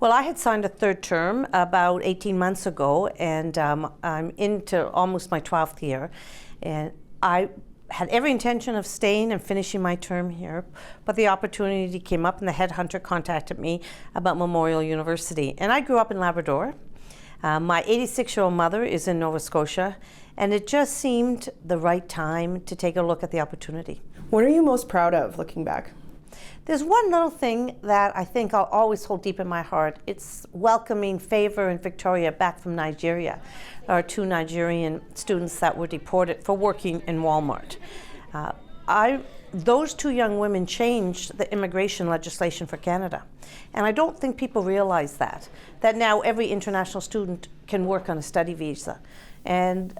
Well, I had signed a third term about 18 months ago, and I'm into almost my 12th year. And I had every intention of staying and finishing my term here, but the opportunity came up and the headhunter contacted me about Memorial University. And I grew up in Labrador. My 86-year-old mother is in Nova Scotia, and it just seemed the right time to take a look at the opportunity. What are you most proud of looking back? There's one little thing that I think I'll always hold deep in my heart. It's welcoming Favor and Victoria back from Nigeria, our two Nigerian students that were deported for working in Walmart. Those two young women changed the immigration legislation for Canada. And I don't think people realize that now every international student can work on a study visa. And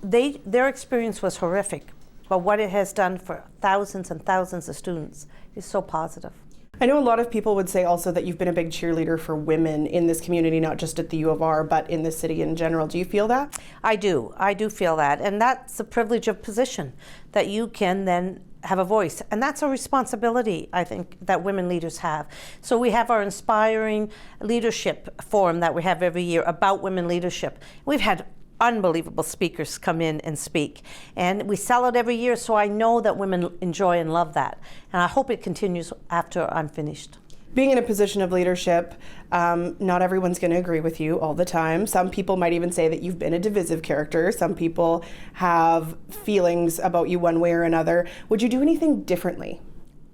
their experience was horrific, but what it has done for thousands and thousands of students is so positive. I know a lot of people would say also that you've been a big cheerleader for women in this community, not just at the U of R, but in the city in general. Do you feel that? I do feel that. And that's the privilege of position, that you can then have a voice. And that's a responsibility, I think, that women leaders have. So we have our Inspiring Leadership Forum that we have every year about women leadership. We've had unbelievable speakers come in and speak. And we sell it every year, so I know that women enjoy and love that. And I hope it continues after I'm finished. Being in a position of leadership, not everyone's going to agree with you all the time. Some people might even say that you've been a divisive character. Some people have feelings about you one way or another. Would you do anything differently?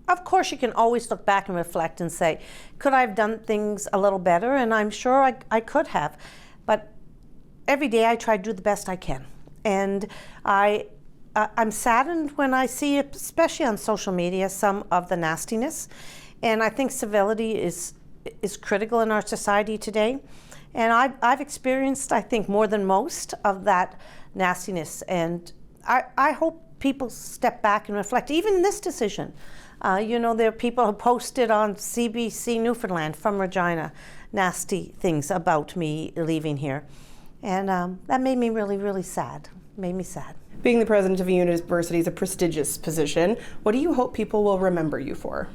Of course, you can always look back and reflect and say, could I have done things a little better? And I'm sure I could have. But every day I try to do the best I can. And I'm saddened when I see, especially on social media, some of the nastiness. And I think civility is critical in our society today. And I've experienced, I think, more than most of that nastiness. And I hope people step back and reflect, even in this decision. There are people who posted on CBC Newfoundland from Regina nasty things about me leaving here. And that made me really, really sad. Made me sad. Being the president of a university is a prestigious position. What do you hope people will remember you for?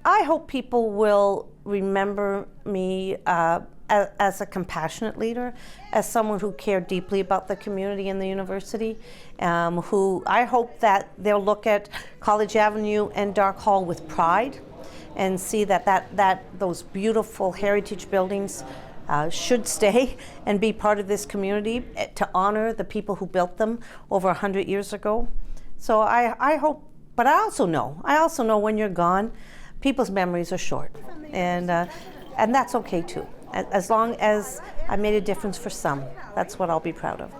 I hope people will remember me as a compassionate leader, as someone who cared deeply about the community and the university, who I hope that they'll look at College Avenue and Dark Hall with pride and see that those beautiful heritage buildings should stay and be part of this community to honor the people who built them over 100 years ago. So I hope, but I also know when you're gone, people's memories are short, and that's okay too. As long as I made a difference for some, that's what I'll be proud of.